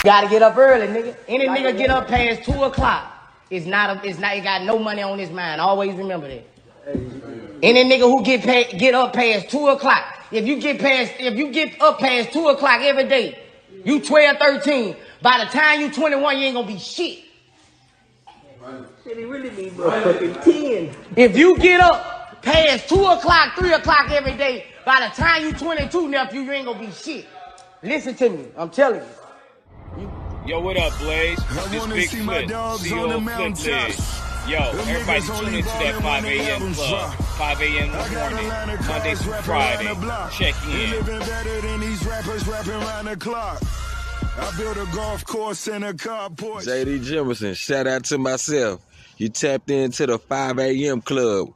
Gotta get up early, nigga. Any nigga get up past 2 o'clock. It got no money on his mind. Always remember that. Any nigga who get up past 2 o'clock. If you get up past 2 o'clock every day, you 12, 13. By the time you 21, you ain't gonna be shit. Shit, he really be motherfucking 10. If you get up past 2 o'clock, 3 o'clock every day, by the time you 22, nephew, you ain't gonna be shit. Listen to me, I'm telling you. Yo, what up, Blaze? This Big Flip, CEO of Flip Leg. Yo, everybody tune into that 5 a.m. club. 5 a.m. in the morning, Monday through Friday. Check in. I built a golf course and a carport. JD Jimerson, shout out to myself. You tapped into the 5 a.m. club.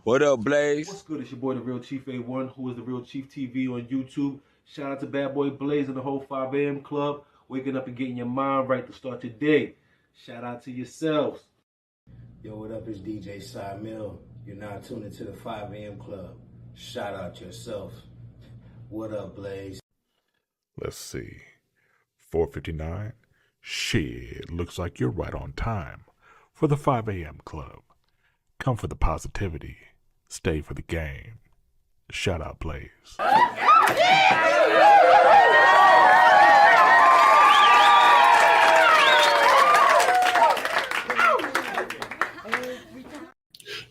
What up, Blaze? What's good? It's your boy, The Real Chief A1, who is The Real Chief TV on YouTube. Shout out to Bad Boy Blaze and the whole 5 a.m. club. Waking up and getting your mind right to start your day. Shout out to yourselves. Yo, what up? It's DJ Cy Mill. You're now tuned into the 5 a.m. club. Shout out yourself. What up, Blaze? Let's see. 4:59. Shit, looks like you're right on time for the 5 a.m. club. Come for the positivity. Stay for the game. Shout out, Blaze.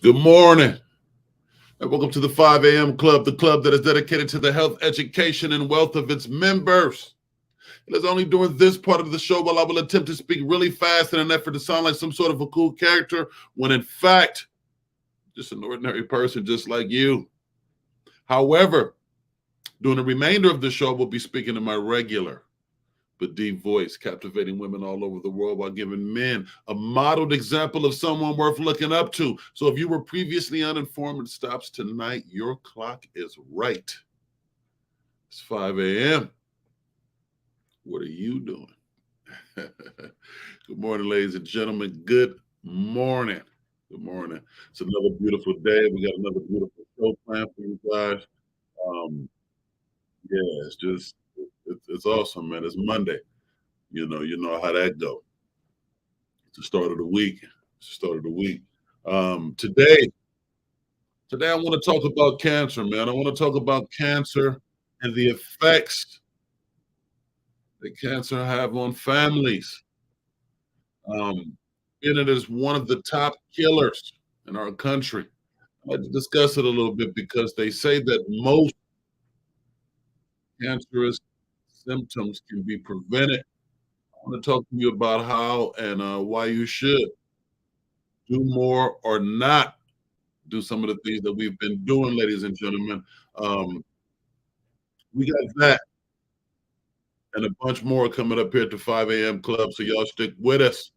Good morning, and welcome to the 5 a.m. club, the club that is dedicated to the health, education, and wealth of its members. It is only during this part of the show while I will attempt to speak really fast in an effort to sound like some sort of a cool character, when in fact, just an ordinary person just like you. However, during the remainder of the show, we'll be speaking in my regular but deep voice, captivating women all over the world while giving men a modeled example of someone worth looking up to. So if you were previously uninformed, it stops tonight. Your clock is right. It's 5 a.m. What are you doing? Good morning, ladies and gentlemen. Good morning. Good morning. It's another beautiful day. We got another beautiful show planned for you guys. Yeah, it's just, it's awesome, man. It's Monday. You know how that go. It's the start of the week. Today I want to talk about cancer, man. I want to talk about cancer and the effects that cancer have on families. It is one of the top killers in our country. I'd like to discuss it a little bit because they say that most cancerous symptoms can be prevented. I want to talk to you about how and why you should do more or not do some of the things that we've been doing, ladies and gentlemen. We got that and a bunch more coming up here at the 5 a.m. club, so y'all stick with us.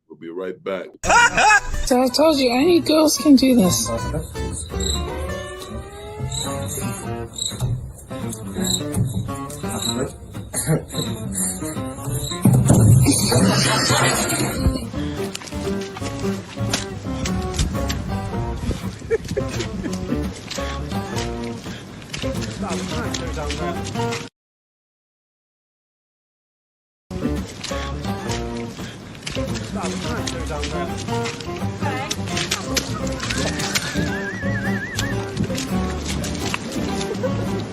We'll be right back. So I told you, only girls can do this.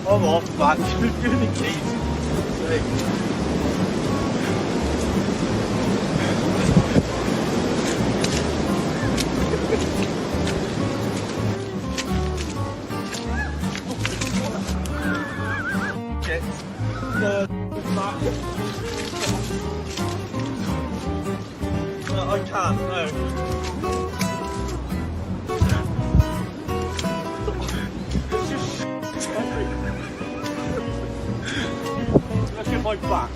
I'm off, man. You're going to be easy. I can't, no. Look at my back.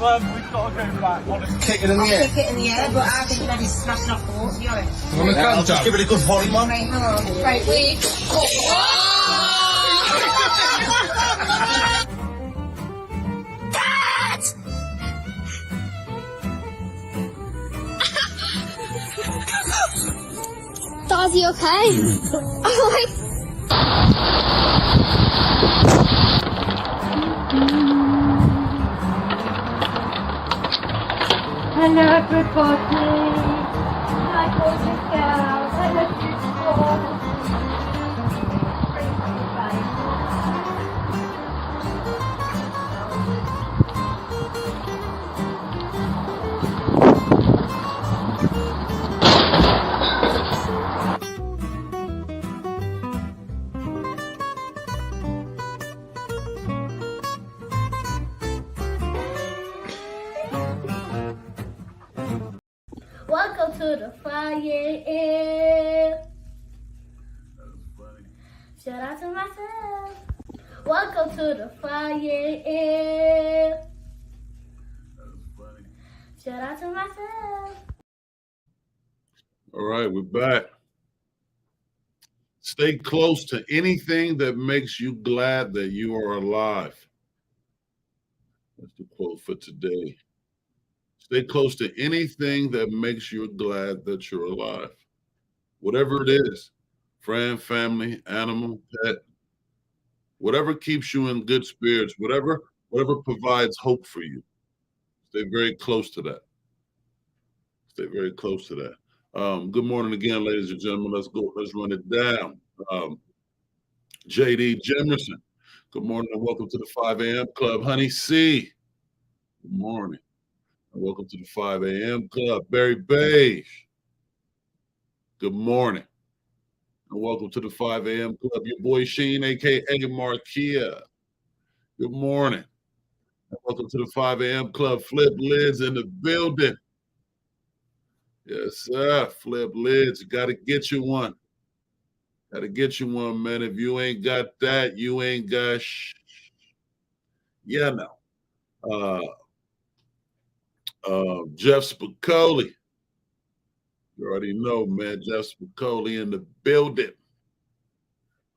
We've got to go back. Honestly. Kick it in the air. Kick it in the air, but I think that is smashing off the wall, to be honest. I'll just give it a good volley, man. Right, hang on. Right, we... is he okay? I'm like... Hello everybody. Hi gorgeous girls. Hello beautiful. Welcome to the 5 a.m. Shout out to myself. Welcome to the 5 a.m. Shout out to myself. All right, we're back. Stay close to anything that makes you glad that you are alive. That's the quote for today. Stay close to anything that makes you glad that you're alive. Whatever it is, friend, family, animal, pet, whatever keeps you in good spirits, whatever provides hope for you. Stay very close to that. Stay very close to that. Good morning again, ladies and gentlemen. Let's go. Let's run it down. JD Jemerson. Good morning and welcome to the 5 a.m. Club. Honey C. Good morning. And welcome to the 5 a.m. Club. Barry Beige. Good morning. And welcome to the 5 a.m. Club. Your boy Sheen, a.k.a. Markia. Good morning. And welcome to the 5 a.m. Club. Flip Lids in the building. Yes, sir. Flip Lids. Got to get you one. Got to get you one, man. If you ain't got that, you ain't got yeah, no. Jeff Spicoli. You already know, man. Jeff Spicoli in the building.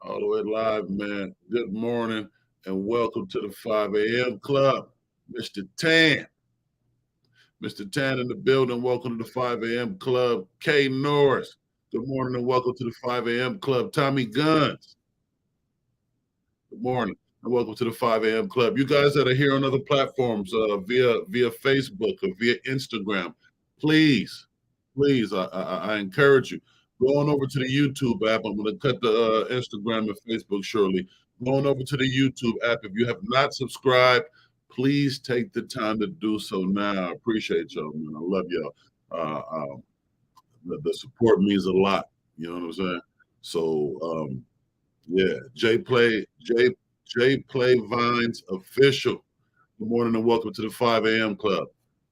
All the way live, man. Good morning and welcome to the 5 a.m. Club. Mr. Tan. Mr. Tan in the building. Welcome to the 5 a.m. Club. Kay Norris. Good morning and welcome to the 5 a.m. Club. Tommy Guns. Good morning and welcome to the 5 a.m. Club. You guys that are here on other platforms via Facebook or via Instagram, please, I encourage you. Go on over to the YouTube app. I'm going to cut the Instagram and Facebook shortly. Go on over to the YouTube app. If you have not subscribed, please take the time to do so now. I appreciate y'all, man. I love y'all. The support means a lot. You know what I'm saying? So, yeah, J Play Vines official. Good morning and welcome to the 5 a.m. Club.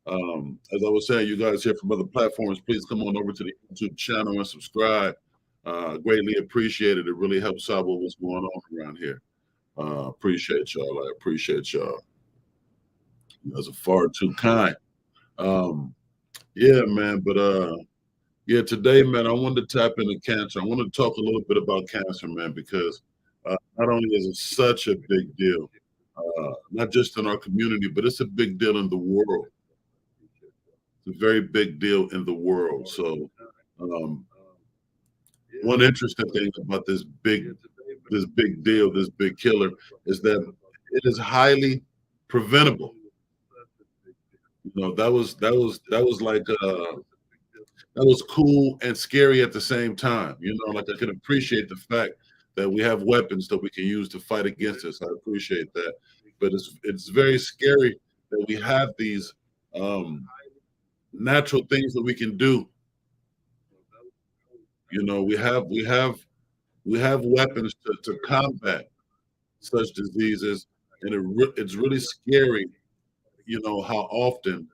As I was saying, you guys here from other platforms, please come on over to the YouTube channel and subscribe. Greatly appreciated. It really helps out with what's going on around here. Appreciate y'all. I appreciate y'all. You guys are far too kind. Yeah, man. But yeah, today, man, I wanted to tap into cancer. I want to talk a little bit about cancer, man, because not only is it such a big deal, not just in our community, but it's a big deal in the world. It's a very big deal in the world. So one interesting thing about this big deal, this big killer, is that it is highly preventable. You know, that was like that was cool and scary at the same time. You know, like I can appreciate the fact that we have weapons that we can use to fight against us. I appreciate that. But it's very scary that we have these natural things that we can do. You know, we have weapons to combat such diseases, and it's really scary, you know, how often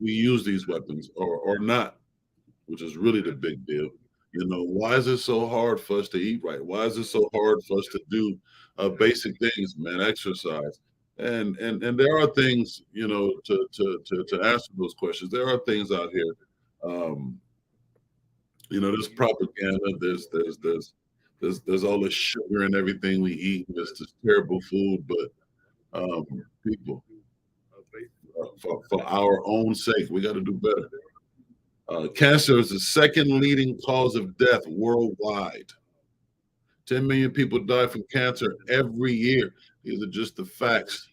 we use these weapons or not, which is really the big deal. You know, why is it so hard for us to eat right? Why is it so hard for us to do basic things, man? Exercise, and there are things, you know, to answer those questions. There are things out here. You know, there's propaganda. There's all this sugar in everything we eat. There's this terrible food, but people, for our own sake, we got to do better. Cancer is the second leading cause of death worldwide. 10 million people die from cancer every year. These are just the facts.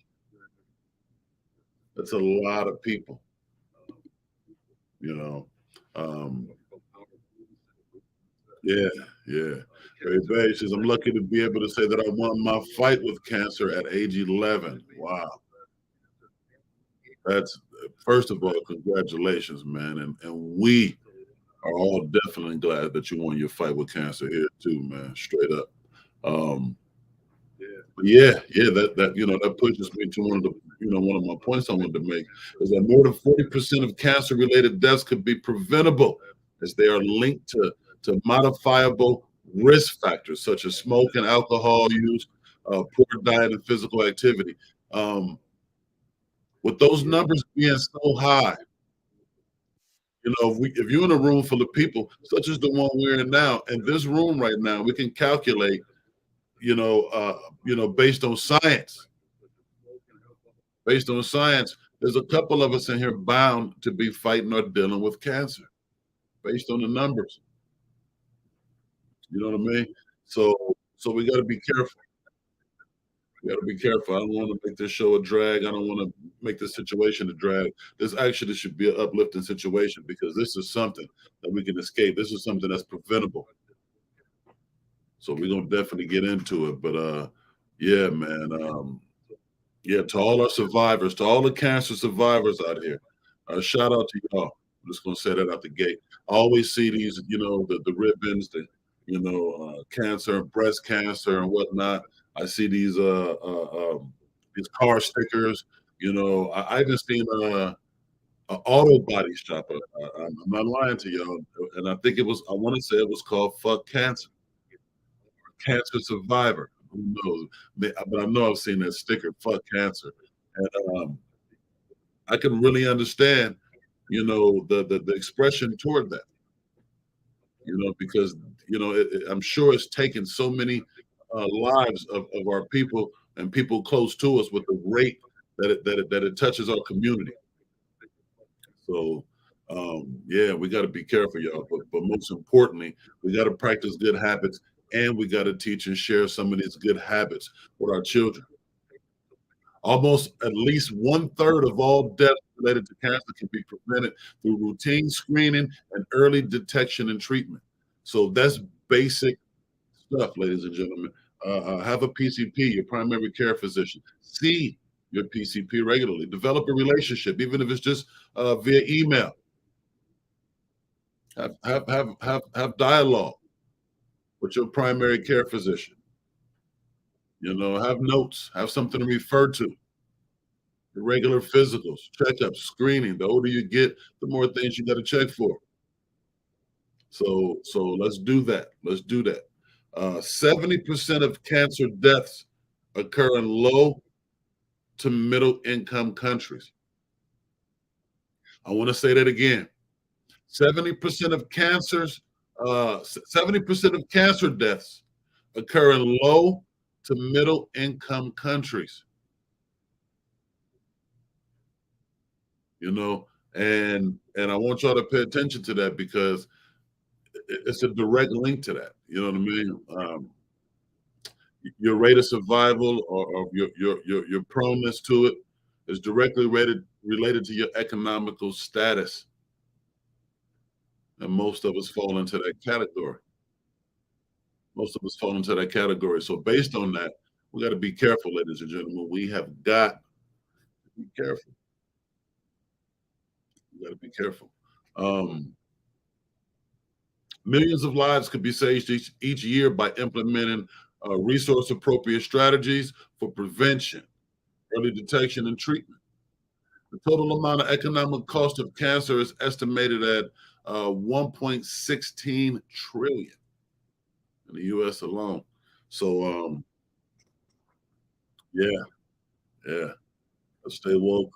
That's a lot of people. You know, yeah. Very bad. Says, I'm lucky to be able to say that I won my fight with cancer at age 11. Wow. That's, first of all, congratulations, man. And we are all definitely glad that you won your fight with cancer here too, man. Straight up. That pushes me to one of my points I wanted to make is that more than 40% of cancer-related deaths could be preventable as they are linked to modifiable risk factors such as smoke and alcohol use, poor diet, and physical activity. With those numbers being so high, if you're in a room full of people such as the one we're in now, in this room right now, we can calculate, based on science. Based on science, there's a couple of us in here bound to be fighting or dealing with cancer, based on the numbers. You know what I mean? So we got to be careful. We got to be careful. I don't want to make this show a drag. I don't want to make this situation a drag. This actually should be an uplifting situation because this is something that we can escape. This is something that's preventable. So we're going to definitely get into it. But yeah, man. To all our survivors, to all the cancer survivors out here, shout out to y'all. I'm just going to say that out the gate. I always see these, the ribbons, cancer, breast cancer and whatnot. I see these car stickers. I even seen an auto body shop. I'm not lying to y'all, and I think I want to say it was called "Fuck Cancer," Cancer Survivor. Who knows? But I know I've seen that sticker, "Fuck Cancer," and I can really understand, the expression toward that. Because I'm sure it's taken so many lives of our people and people close to us with the rate that it touches our community. So we got to be careful, y'all. But most importantly, we got to practice good habits, and we got to teach and share some of these good habits with our children. Almost at least 1/3 of all deaths related to cancer can be prevented through routine screening and early detection and treatment. So that's basic stuff, ladies and gentlemen. Have a PCP, your primary care physician. See your PCP regularly. Develop a relationship, even if it's just via email. Have dialogue with your primary care physician. Have notes, have something to refer to. The regular physicals, checkups, screening. The older you get, the more things you got to check for. So let's do that. 70% of cancer deaths occur in low to middle income countries. I want to say that again. 70% of cancer deaths occur in low to middle income countries. And I want y'all to pay attention to that because it's a direct link to that. You know what I mean? Your rate of survival or your proneness to it is directly related to your economical status. And most of us fall into that category. So based on that, we got to be careful, ladies and gentlemen. We have got to be careful. We got to be careful. Millions of lives could be saved each year by implementing resource-appropriate strategies for prevention, early detection, and treatment. The total amount of economic cost of cancer is estimated at 1.16 trillion in the U.S. alone. So, let's stay woke,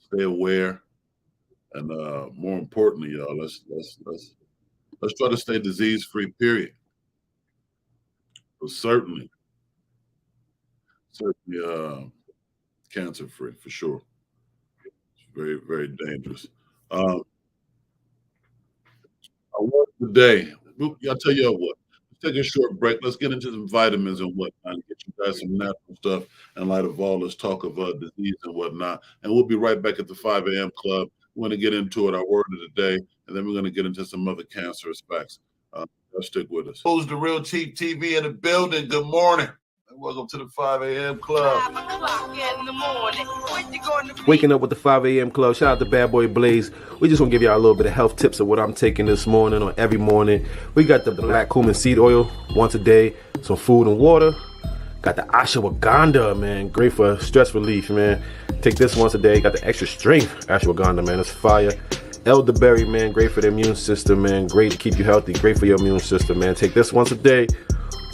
stay aware, and more importantly, y'all, let's try to stay disease-free. Period. But certainly, cancer-free for sure. It's very, very dangerous. Our word today. I'll tell you what. Let's take a short break. Let's get into some vitamins and whatnot, and get you guys some natural stuff in light of all this talk of disease and whatnot. And we'll be right back at the 5 a.m. club. We're going to get into it, our word of the day, and then we're going to get into some other cancerous facts. Stick with us. Who's the Real Chief TV in the building? Good morning. And welcome to the 5 a.m. club. Waking up with the 5 a.m. club. Shout out to Bad Boy Blaze. We just want to give y'all a little bit of health tips of what I'm taking this morning or every morning. We got the black cumin seed oil once a day, some food and water. Got the ashwagandha, man. Great for stress relief, man. Take this once a day. Got the extra strength ashwagandha, man. It's fire. Elderberry, man. Great for the immune system, man. Great to keep you healthy. Great for your immune system, man. Take this once a day.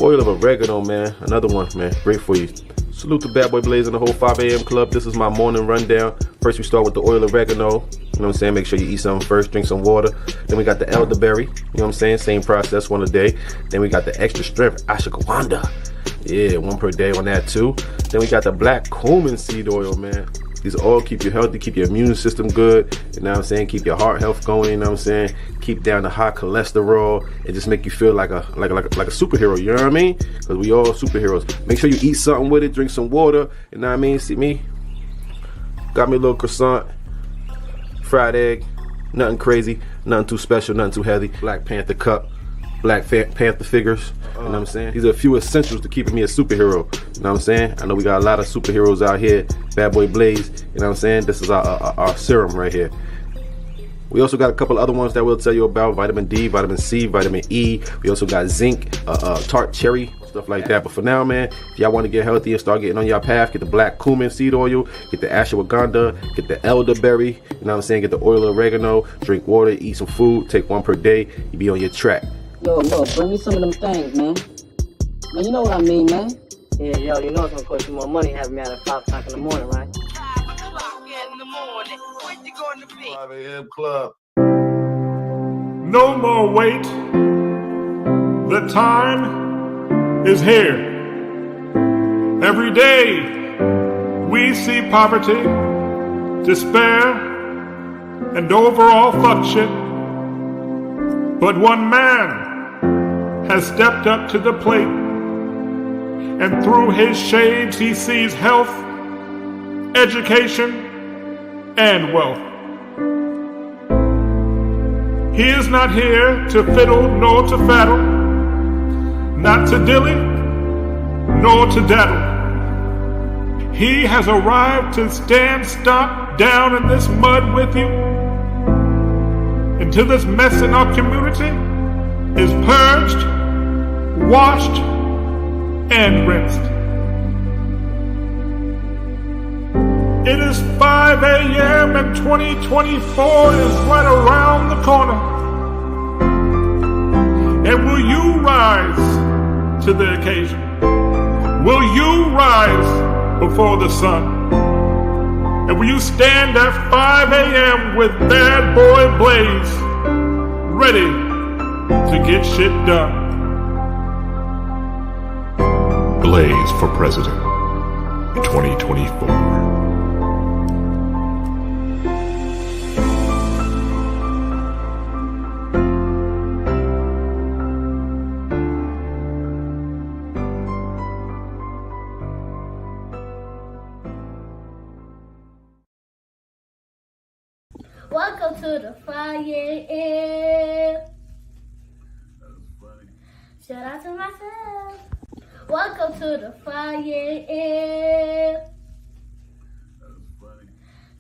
Oil of oregano, man. Another one, man. Great for you. Salute to Bad Boy Blaze and the whole 5 a.m. club. This is my morning rundown. First, we start with the oil of oregano. You know what I'm saying? Make sure you eat something first. Drink some water. Then we got the elderberry. You know what I'm saying? Same process, one a day. Then we got the extra strength ashwagandha. Yeah, one per day on that too. Then we got the black cumin seed oil, man. These all keep you healthy, keep your immune system good, you know what I'm saying? Keep your heart health going, you know what I'm saying? Keep down the high cholesterol and just make you feel like a superhero, you know what I mean? Because we all superheroes. Make sure you eat something with it, drink some water, you know what I mean? See me? Got me a little croissant, fried egg, nothing crazy, nothing too special, nothing too heavy. Black Panther cup, Black Panther figures, you know what I'm saying? These are a few essentials to keeping me a superhero, you know what I'm saying? I know we got a lot of superheroes out here. Bad Boy Blaze, you know what I'm saying? This is our serum right here. We also got a couple other ones that we'll tell you about. Vitamin D, vitamin C, vitamin E. We also got zinc, tart cherry, stuff like that. But for now, man, if y'all want to get healthy and start getting on your path, get the black cumin seed oil, get the ashwagandha, get the elderberry, you know what I'm saying? Get the oil of oregano, drink water, eat some food, take one per day, you be on your track. Yo, bring me some of them things, man. Man, you know what I mean, man. Yeah, yo, you know it's gonna cost you more money having me out at 5 o'clock in the morning, right? 5 a.m. club. No more wait. The time is here. Every day we see poverty, despair, and overall fuck shit. But one man has stepped up to the plate, and through his shades he sees health, education, and wealth. He is not here to fiddle nor to faddle, not to dilly nor to daddle. He has arrived to stand stock down in this mud with you until this mess in our community is purged, washed, and rinsed. It is 5 a.m. and 2024 is right around the corner. And will you rise to the occasion? Will you rise before the sun? And will you stand at 5 a.m. with Bad Boy Blaze, ready to get shit done? Blaze for President 2024. Welcome to the 5 a.m. Shout out to myself. Welcome to the 5 a.m.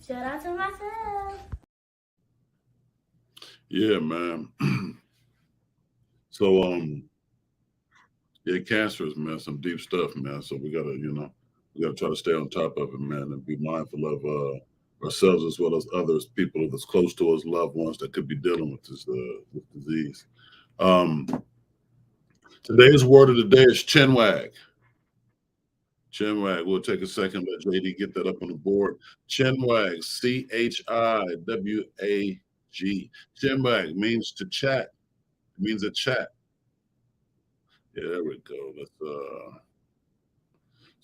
Shout out to myself. Yeah, man. So, yeah, cancer is, man, some deep stuff, man. So we gotta try to stay on top of it, man, and be mindful of ourselves as well as others, people that's close to us, loved ones that could be dealing with this disease. Today's word of the day is chinwag. Chinwag. We'll take a second, let JD get that up on the board. Chinwag, C-H-I-W-A-G. Chinwag means to chat. It means a chat. Yeah, there we go. Let's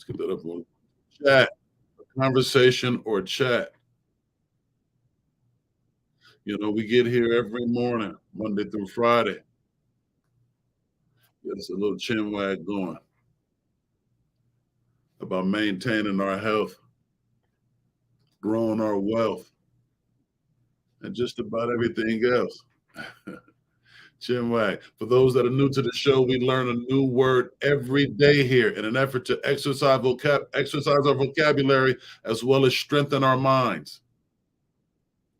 get that up on chat. A conversation or chat. You know, we get here every morning, Monday through Friday. Get us a little chin wag going about maintaining our health, growing our wealth, and just about everything else. Chin wag. For those that are new to the show, we learn a new word every day here in an effort to exercise our vocabulary as well as strengthen our minds.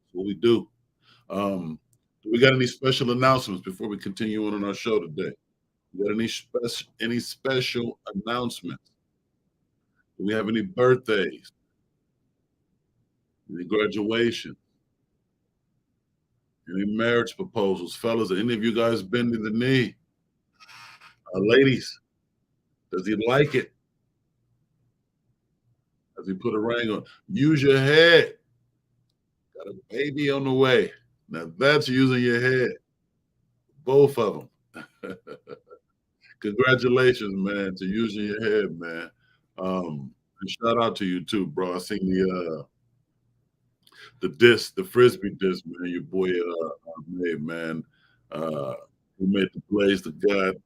That's what we do. Do we got any special announcements before we continue on our show today? We got any special announcements? Do we have any birthdays? Any graduation? Any marriage proposals? Fellas, any of you guys bend to the knee? Ladies, does he like it? Does he put a ring on? Use your head. Got a baby on the way. Now that's using your head. Both of them. Congratulations, man, to using your head, man. And shout out to you too, bro. I seen the frisbee disc, man. Your boy made, man. He made the Blaze the God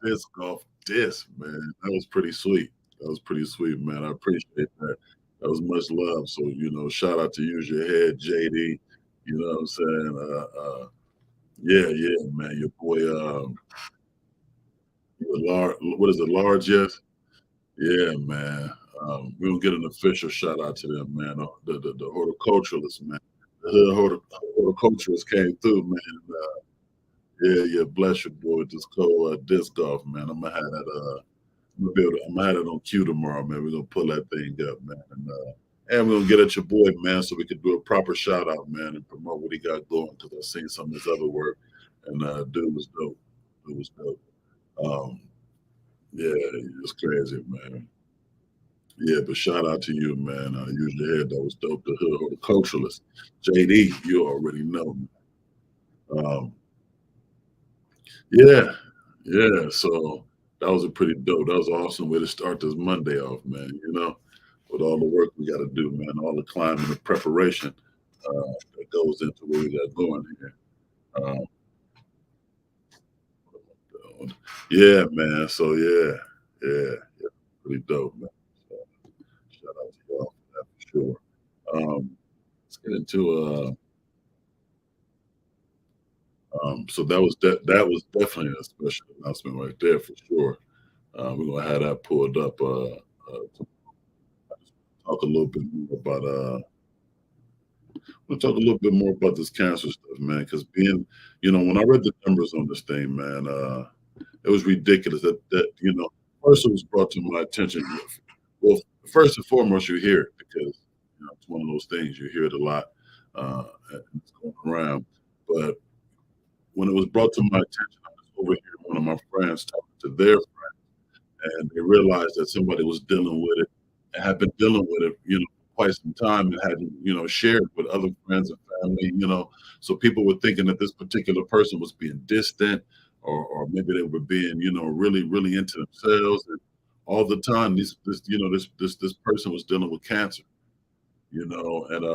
disc golf disc, man. That was pretty sweet. That was pretty sweet, man. I appreciate that. That was much love. So, you know, shout out to Use Your Head, JD. You know what I'm saying? Yeah, man. Your boy, what is it, Large? Yes? Yeah, man. We're gonna get an official shout out to them, man. The horticulturalists, man. The horticulturalists came through, man. Yeah, bless your boy. Just go disc golf, man. I'm gonna have that. I'm gonna have it on cue tomorrow, man. We're gonna pull that thing up, man, and we're gonna get at your boy, man, so we can do a proper shout out, man, and promote what he got going. Because I've seen some of his other work, and dude was dope. Yeah, it's crazy, man. Yeah, but shout out to you, man. Use Your Head. That was dope. The hood horticulturalist, JD. You already know, man. Yeah. So that was a pretty dope. That was an awesome way to start this Monday off, man. You know, with all the work we got to do, man, all the climbing and preparation that goes into what we got going here. Yeah, man. So yeah, pretty dope, man. So, shout out to y'all for that for sure. Let's get into so that was definitely a special announcement right there for sure. We're gonna have that pulled up. Talk a little bit more about we'll talk a little bit more about this cancer stuff, man. Because being, you know, when I read the numbers on this thing, man, it was ridiculous that you know, first it was brought to my attention. Well, first and foremost, you hear it because, you know, it's one of those things you hear it a lot. It's going around, but when it was brought to my attention, I was over here, one of my friends talking to their friends, and they realized that somebody was dealing with it and had been dealing with it, you know, for quite some time and hadn't, you know, shared with other friends and family, you know. So people were thinking that this particular person was being distant, or maybe they were being, you know, really, really into themselves. And all the time, this person was dealing with cancer, you know, and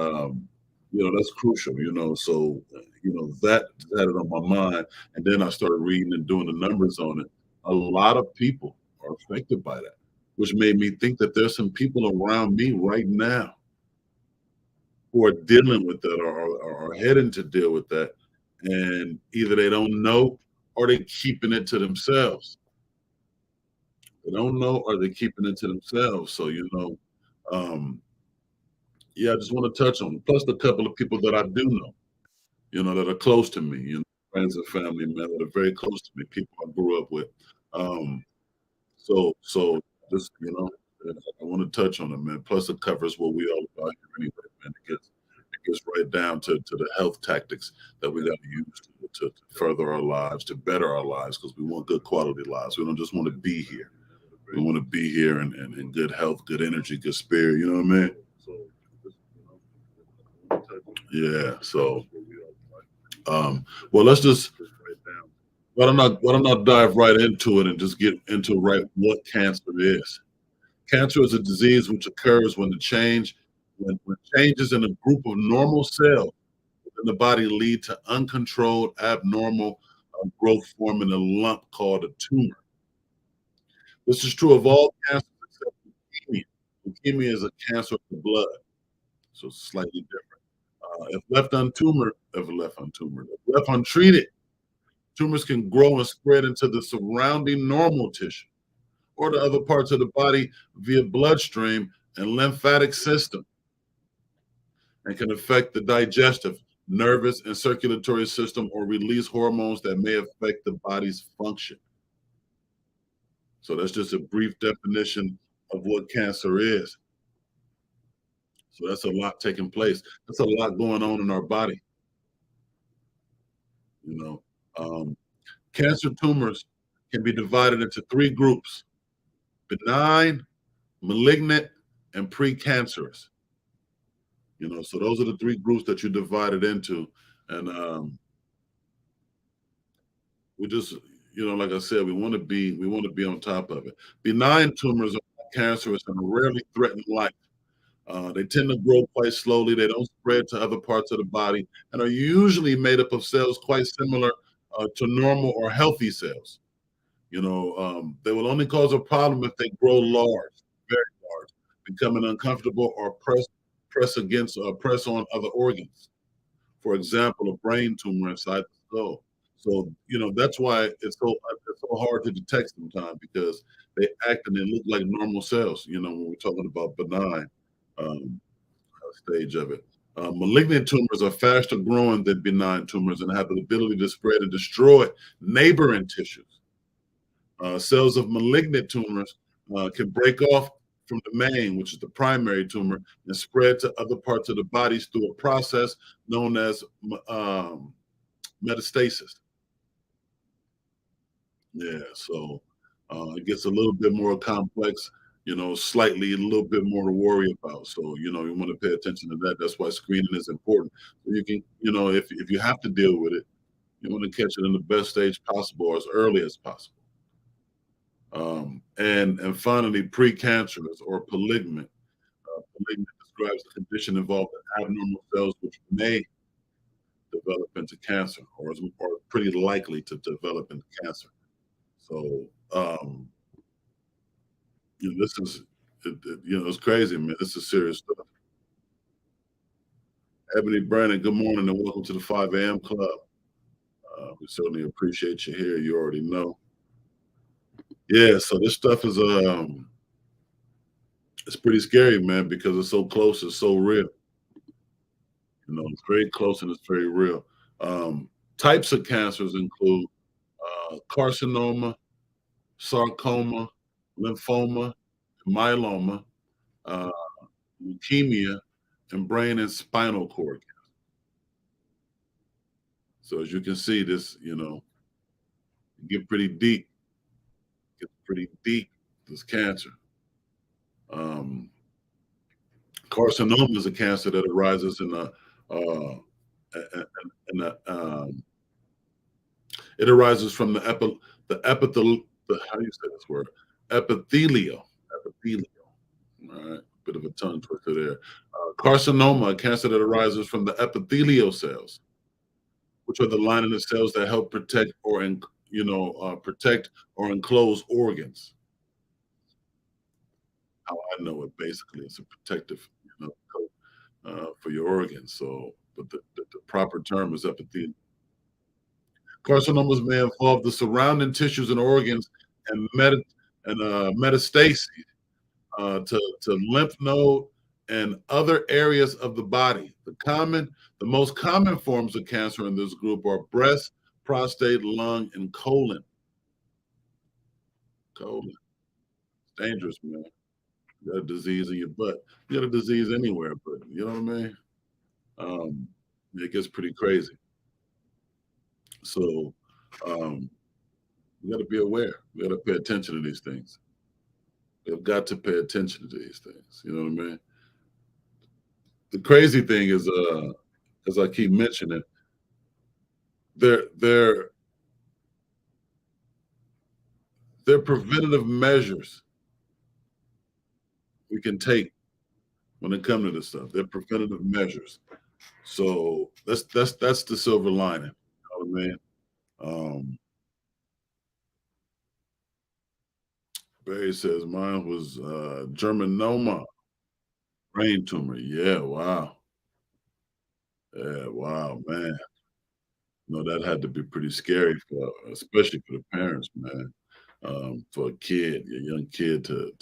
you know, that's crucial, you know. So, you know, that had it on my mind. And then I started reading and doing the numbers on it. A lot of people are affected by that, which made me think that there's some people around me right now who are dealing with that or are heading to deal with that. And either they don't know or they're keeping it to themselves. They don't know or they're keeping it to themselves. So, you know, yeah, I just want to touch on it. Plus a couple of people that I do know, you know, that are close to me, you know, friends and family, man, that are very close to me, people I grew up with. So just, you know, I want to touch on it, man. Plus it covers what we all about here anyway, man. It gets right down to the health tactics that we got to use to further our lives, to better our lives, because we want good quality lives. We don't just want to be here. We want to be here in good health, good energy, good spirit, you know what I mean? Yeah, so well, let's just why don't I dive right into it and just get into what cancer is. Cancer is a disease which occurs when changes in a group of normal cells within the body lead to uncontrolled, abnormal growth forming a lump called a tumor. This is true of all cancers except leukemia. Leukemia is a cancer of the blood, so it's slightly different. If left untreated, tumors can grow and spread into the surrounding normal tissue or to other parts of the body via bloodstream and lymphatic system, and can affect the digestive, nervous, and circulatory system or release hormones that may affect the body's function. So that's just a brief definition of what cancer is. So that's a lot taking place. That's a lot going on in our body. You know, cancer tumors can be divided into 3 groups: benign, malignant, and precancerous. You know, so those are the 3 groups that you divided into. And we just, you know, like I said, we want to be on top of it. Benign tumors are cancerous and rarely threaten life. They tend to grow quite slowly. They don't spread to other parts of the body and are usually made up of cells quite similar to normal or healthy cells. You know, they will only cause a problem if they grow large, very large, becoming uncomfortable or press against or press on other organs. For example, a brain tumor inside the skull. So, you know, that's why it's so hard to detect sometimes, because they act and they look like normal cells, you know, when we're talking about benign stage of it. Malignant tumors are faster growing than benign tumors and have the ability to spread and destroy neighboring tissues. Cells of malignant tumors can break off from the main, which is the primary tumor, and spread to other parts of the bodies through a process known as metastasis. Yeah, so it gets a little bit more complex, you know, slightly a little bit more to worry about. So, you know, you want to pay attention to that. That's why screening is important. So you can, you know, if you have to deal with it, you want to catch it in the best stage possible or as early as possible. And finally, precancerous or malignant. Malignant describes the condition involving abnormal cells which may develop into cancer or is pretty likely to develop into cancer. So, you know, this is, you know, it's crazy, man. This is serious stuff. Ebony Brandon, good morning and welcome to the 5 a.m. Club. We certainly appreciate you here. You already know. Yeah, so this stuff is it's pretty scary, man, because it's so close, it's so real. You know, it's very close and it's very real. Types of cancers include carcinoma, sarcoma, lymphoma, myeloma, leukemia, and brain and spinal cord cancer. So as you can see, this, you know, get pretty deep. Gets pretty deep, this cancer. Carcinoma is a cancer that arises it arises from the how do you say this word? Epithelial. All right, bit of a tongue twister there. Carcinoma, a cancer that arises from the epithelial cells, which are the lining of cells that help protect or protect or enclose organs. How I know it, basically, it's a protective, you know, coat for your organs. So, but the proper term is epithelial. Carcinomas may involve the surrounding tissues and organs and metastases to lymph node and other areas of the body. The most common forms of cancer in this group are breast, prostate, lung, and colon. Colon. It's dangerous, man. You got a disease in your butt. You got a disease anywhere, but you know what I mean? It gets pretty crazy. So we got to be aware. We got to pay attention to these things. We've got to pay attention to these things. You know what I mean? The crazy thing is, as I keep mentioning, they're preventative measures we can take when it comes to this stuff. They're preventative measures. So that's the silver lining. You know what I mean? Barry says mine was germinoma, brain tumor. Yeah, wow. Yeah, wow, man. No, that had to be pretty scary especially for the parents, man. For a young kid to